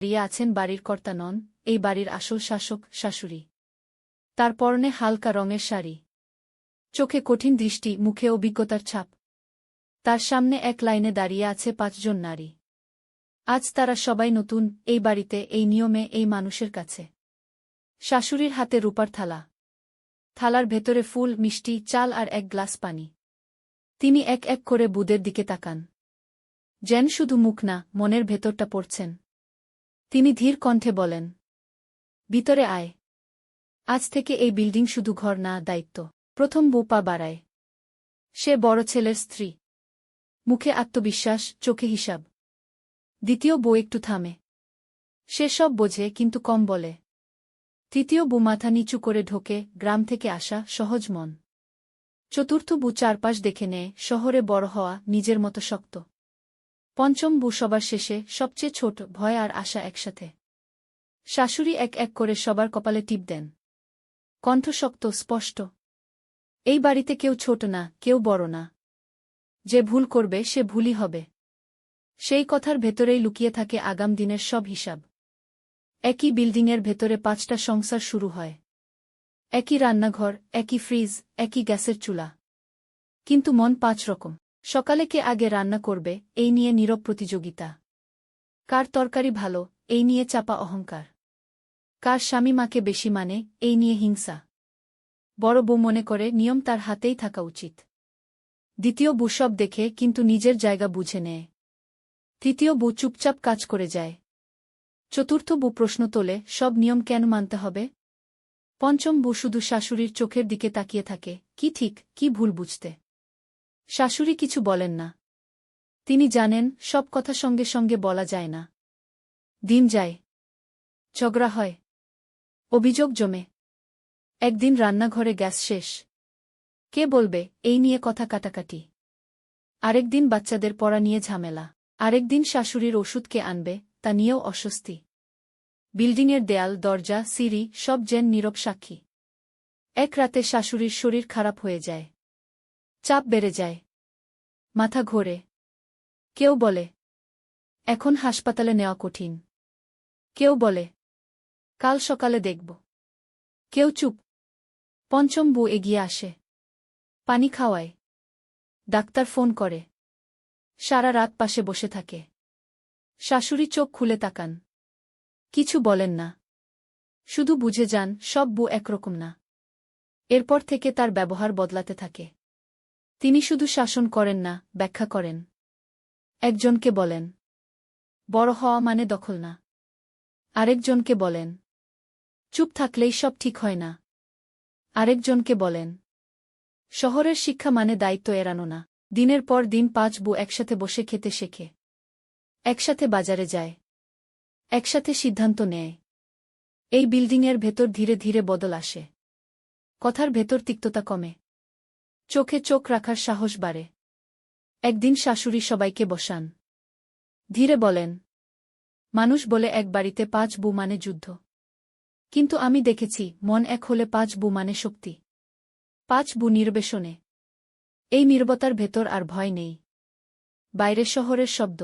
রিয়া আছেন বাড়ির কর্তা নন, এই বাড়ির আসল শাসক শাশুড়ি। তার পরনে হালকা রঙের শাড়ি, চোখে কঠিন দৃষ্টি, মুখে অভিজ্ঞতার ছাপ। তার সামনে এক লাইনে দাঁড়িয়ে আছে ৫ জন নারী। আজ তারা সবাই নতুন, এই বাড়িতে, এই নিয়মে, এই মানুষের কাছে। শাশুড়ির হাতে রূপার থালা, থালার ভেতরে ফুল, মিষ্টি, চাল আর এক গ্লাস পানি। তিনি এক এক করে বুদের দিকে তাকান, যেন শুধু মুখ না, মনের ভেতরটা পড়ছেন। তিনি ধীর কণ্ঠে বলেন, ভিতরে আয়। আজ থেকে এই বিল্ডিং শুধু ঘর না, দায়িত্ব। প্রথম বউ পা বাড়ায়। সে বড় ছেলের স্ত্রী, মুখে আত্মবিশ্বাস, চোখে হিসাব। দ্বিতীয় বউ একটু থামে, সে সব বোঝে কিন্তু কম বলে। তৃতীয় বউ মাথা নিচু করে ঢোকে, গ্রাম থেকে আসা, সহজ মন। চতুর্থ বউ চারপাশ দেখে নেয়, শহরে বড় হওয়া, নিজের মতো শক্ত। পঞ্চম বউ সবার শেষে, সবচেয়ে ছোট, ভয় আর আশা একসাথে। শাশুড়ি এক এক করে সবার কপালে টিপ দেন, কণ্ঠ শক্ত, স্পষ্ট। এই বাড়িতে কেউ ছোট না, কেউ বড় না। যে ভুল করবে সে ভুলই হবে। সেই কথার ভেতরেই লুকিয়ে থাকে আগাম দিনের সব হিসাব। একই বিল্ডিংয়ের ভেতরে ৫টা সংসার শুরু হয়। একই রান্নাঘর, একই ফ্রিজ, একই গ্যাসের চুলা। কিন্তু মন ৫ রকম। সকালে কে আগে রান্না করবে, এই নিয়ে নীরব প্রতিযোগিতা। কার তরকারি ভালো, এই নিয়ে চাপা অহংকার। কার স্বামী মাকে বেশি মানে, এই নিয়ে হিংসা। বড় বউ মনে করে নিয়ম তার হাতেই থাকা উচিত। দ্বিতীয় বউ সব দেখে কিন্তু নিজের জায়গা বুঝে নেয়। তৃতীয় বউ চুপচাপ কাজ করে যায়। চতুর্থ বউ প্রশ্ন তোলে, সব নিয়ম কেন মানতে হবে? পঞ্চম বউ শুধু শাশুড়ির চোখের দিকে তাকিয়ে থাকে, কি ঠিক, কি ভুল বুঝতে। শাশুড়ি কিছু বলেন না। তিনি জানেন, সব কথা সঙ্গে সঙ্গে বলা যায় না। দিন যায়, ঝগড়া হয়, অভিযোগ জমে। একদিন রান্নাঘরে গ্যাস শেষ। কে বলবে, এই নিয়ে কথা কাটাকাটি। আরেকদিন বাচ্চাদের পড়া নিয়ে ঝামেলা। আরেকদিন শাশুড়ির ওষুধ কে আনবে, তা নিয়েও অস্বস্তি। বিল্ডিংয়ের দেয়াল, দরজা, সিঁড়ি সব যেন নীরব সাক্ষী। এক রাতে শাশুড়ির শরীর খারাপ হয়ে যায়। চাপ বেড়ে যায়, মাথা ঘোরে। কেউ বলে, এখন হাসপাতালে নেওয়া কঠিন। কেউ বলে, কাল সকালে দেখব। কেউ চুপ। পঞ্চম বউ এগিয়ে আসে, পানি খাওয়ায়, ডাক্তার ফোন করে। সারা রাত পাশে বসে থাকে। শাশুড়ি চোখ খুলে তাকান, কিছু বলেন না। শুধু বুঝে যান, সব বউ একরকম না। এরপর থেকে তার ব্যবহার বদলাতে থাকে। তিনি শুধু শাসন করেন না, ব্যাখ্যা করেন। একজনকে বলেন, বড় হওয়া মানে দখল না। আরেকজনকে বলেন, চুপ থাকলেই সব ঠিক হয় না। আরেকজনকে বলেন, শহরের শিক্ষা মানে দায়িত্ব এড়ানো না। দিনের পর দিন ৫ বউ একসাথে বসে খেতে শেখে। একসাথে বাজারে যায়, একসাথে সিদ্ধান্ত নেয়। এই বিল্ডিংয়ের ভেতর ধীরে ধীরে বদল আসে। কথার ভেতর তিক্ততা কমে, চোখে চোখ রাখার সাহস বাড়ে। একদিন শাশুড়ি সবাইকে বসান। ধীরে বলেন, মানুষ বলে এক বাড়িতে ৫ বউ মানে যুদ্ধ। কিন্তু আমি দেখেছি, মন এক হলে ৫ বউ মানে শক্তি। ৫ বউ নির্বেশনে। এই নীরবতার ভেতর আর ভয় নেই। বাইরে শহরের শব্দ,